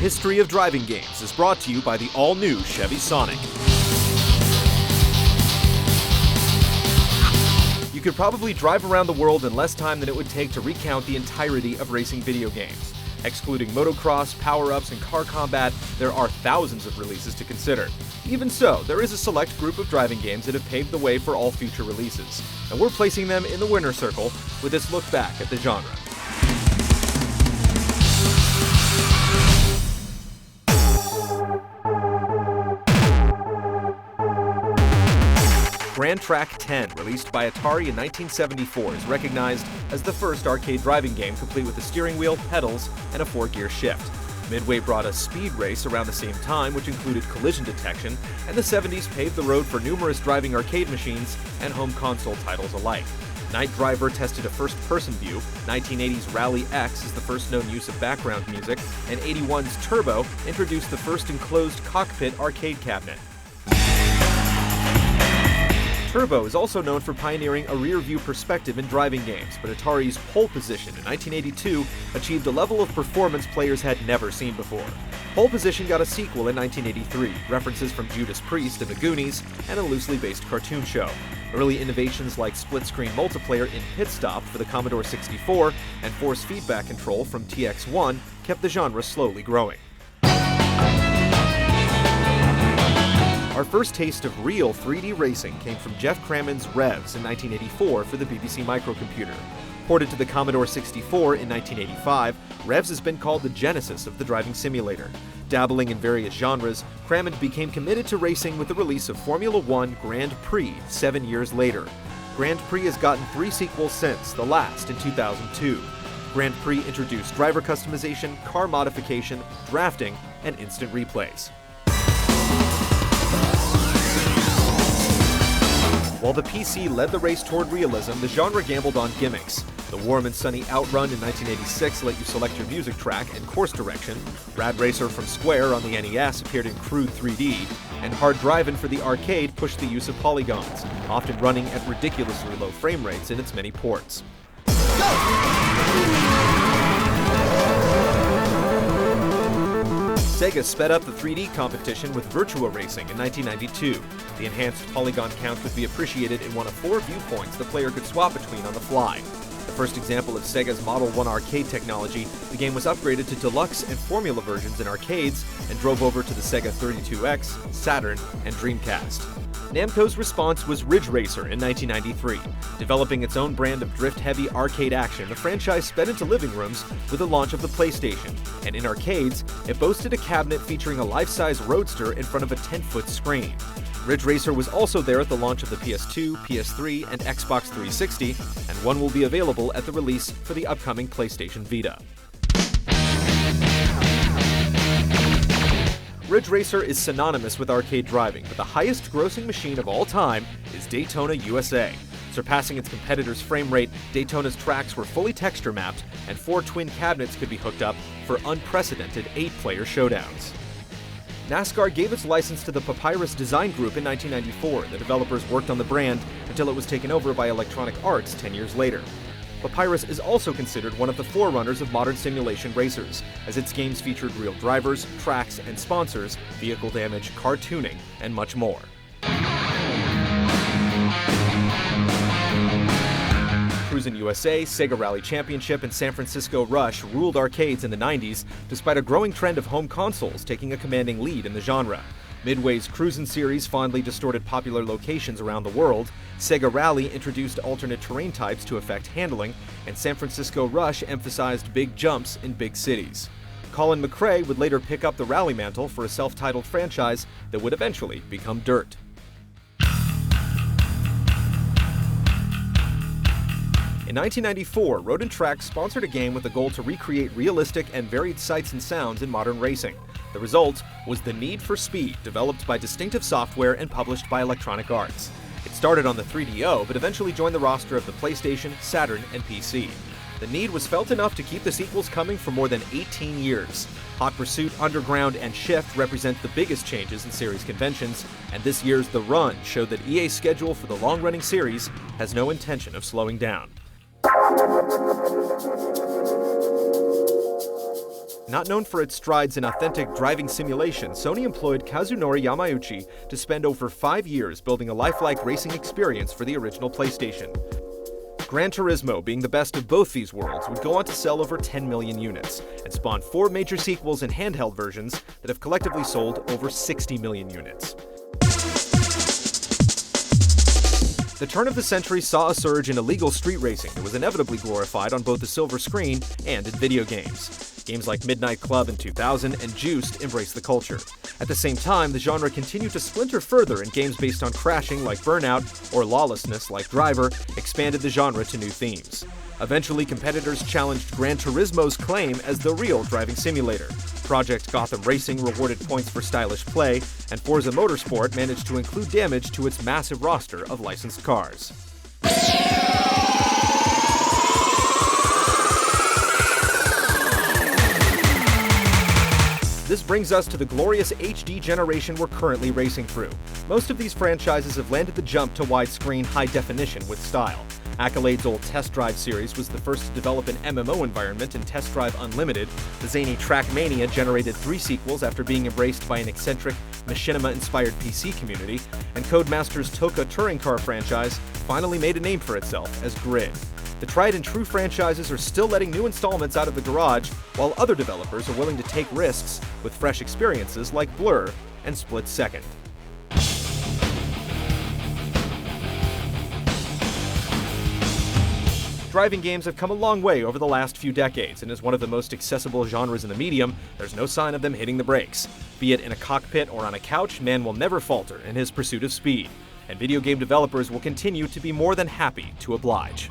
history of driving games is brought to you by the all-new Chevy Sonic. You could probably drive around the world in less time than it would take to recount the entirety of racing video games. Excluding motocross, power-ups, and car combat, there are thousands of releases to consider. Even so, there is a select group of driving games that have paved the way for all future releases, and we're placing them in the winner's circle with this look back at the genre. Grand Track 10, released by Atari in 1974, is recognized as the first arcade driving game complete with a steering wheel, pedals, and a 4-gear shift. Midway brought a speed race around the same time, which included collision detection, and the 70s paved the road for numerous driving arcade machines and home console titles alike. Night Driver tested a first-person view, 1980's Rally X is the first known use of background music, and 81's Turbo introduced the first enclosed cockpit arcade cabinet. Turbo is also known for pioneering a rear-view perspective in driving games, but Atari's Pole Position in 1982 achieved a level of performance players had never seen before. Pole Position got a sequel in 1983, references from Judas Priest and the Goonies, and a loosely based cartoon show. Early innovations like split-screen multiplayer in Pit Stop for the Commodore 64 and force feedback control from TX1 kept the genre slowly growing. Our first taste of real 3D racing came from Jeff Crammond's Revs in 1984 for the BBC microcomputer. Ported to the Commodore 64 in 1985, Revs has been called the genesis of the driving simulator. Dabbling in various genres, Crammond became committed to racing with the release of Formula One Grand Prix 7 years later. Grand Prix has gotten 3 sequels since, the last in 2002. Grand Prix introduced driver customization, car modification, drafting, and instant replays. While the PC led the race toward realism, the genre gambled on gimmicks. The warm and sunny Outrun in 1986 let you select your music track and course direction. Rad Racer from Square on the NES appeared in crude 3D, and Hard Drivin' for the arcade pushed the use of polygons, often running at ridiculously low frame rates in its many ports. Sega sped up the 3D competition with Virtua Racing in 1992. The enhanced polygon count could be appreciated in one of 4 viewpoints the player could swap between on the fly. The first example of Sega's Model 1 arcade technology, the game was upgraded to deluxe and formula versions in arcades and drove over to the Sega 32X, Saturn, and Dreamcast. Namco's response was Ridge Racer in 1993. Developing its own brand of drift-heavy arcade action, the franchise sped into living rooms with the launch of the PlayStation, and in arcades, it boasted a cabinet featuring a life-size roadster in front of a 10-foot screen. Ridge Racer was also there at the launch of the PS2, PS3, and Xbox 360, and one will be available at the release for the upcoming PlayStation Vita. Ridge Racer is synonymous with arcade driving, but the highest grossing machine of all time is Daytona USA. Surpassing its competitor's frame rate, Daytona's tracks were fully texture mapped, and 4 twin cabinets could be hooked up for unprecedented 8-player showdowns. NASCAR gave its license to the Papyrus Design Group in 1994. The developers worked on the brand until it was taken over by Electronic Arts 10 years later. Papyrus is also considered one of the forerunners of modern simulation racers, as its games featured real drivers, tracks, and sponsors, vehicle damage, car tuning, and much more. Cruisin' USA, Sega Rally Championship, and San Francisco Rush ruled arcades in the 90s, despite a growing trend of home consoles taking a commanding lead in the genre. Midway's Cruisin' series fondly distorted popular locations around the world, Sega Rally introduced alternate terrain types to affect handling, and San Francisco Rush emphasized big jumps in big cities. Colin McRae would later pick up the rally mantle for a self-titled franchise that would eventually become Dirt. In 1994, Road and Track sponsored a game with the goal to recreate realistic and varied sights and sounds in modern racing. The result was The Need for Speed, developed by Distinctive Software and published by Electronic Arts. It started on the 3DO, but eventually joined the roster of the PlayStation, Saturn, and PC. The need was felt enough to keep the sequels coming for more than 18 years. Hot Pursuit, Underground, and Shift represent the biggest changes in series conventions, and this year's The Run showed that EA's schedule for the long-running series has no intention of slowing down. Not known for its strides in authentic driving simulation, Sony employed Kazunori Yamauchi to spend over 5 years building a lifelike racing experience for the original PlayStation. Gran Turismo, being the best of both these worlds, would go on to sell over 10 million units, and spawn 4 major sequels and handheld versions that have collectively sold over 60 million units. The turn of the century saw a surge in illegal street racing that was inevitably glorified on both the silver screen and in video games. Games like Midnight Club in 2000 and Juiced embraced the culture. At the same time, the genre continued to splinter further, and games based on crashing like Burnout or lawlessness like Driver expanded the genre to new themes. Eventually, competitors challenged Gran Turismo's claim as the real driving simulator. Project Gotham Racing rewarded points for stylish play, and Forza Motorsport managed to include damage to its massive roster of licensed cars. This brings us to the glorious HD generation we're currently racing through. Most of these franchises have landed the jump to widescreen high definition with style. Accolade's old Test Drive series was the first to develop an MMO environment in Test Drive Unlimited. The zany Trackmania generated 3 sequels after being embraced by an eccentric, machinima-inspired PC community, and Codemaster's Toka touring car franchise finally made a name for itself as Grid. The tried-and-true franchises are still letting new installments out of the garage, while other developers are willing to take risks with fresh experiences like Blur and Split Second. Driving games have come a long way over the last few decades, and as one of the most accessible genres in the medium, there's no sign of them hitting the brakes. Be it in a cockpit or on a couch, man will never falter in his pursuit of speed, and video game developers will continue to be more than happy to oblige.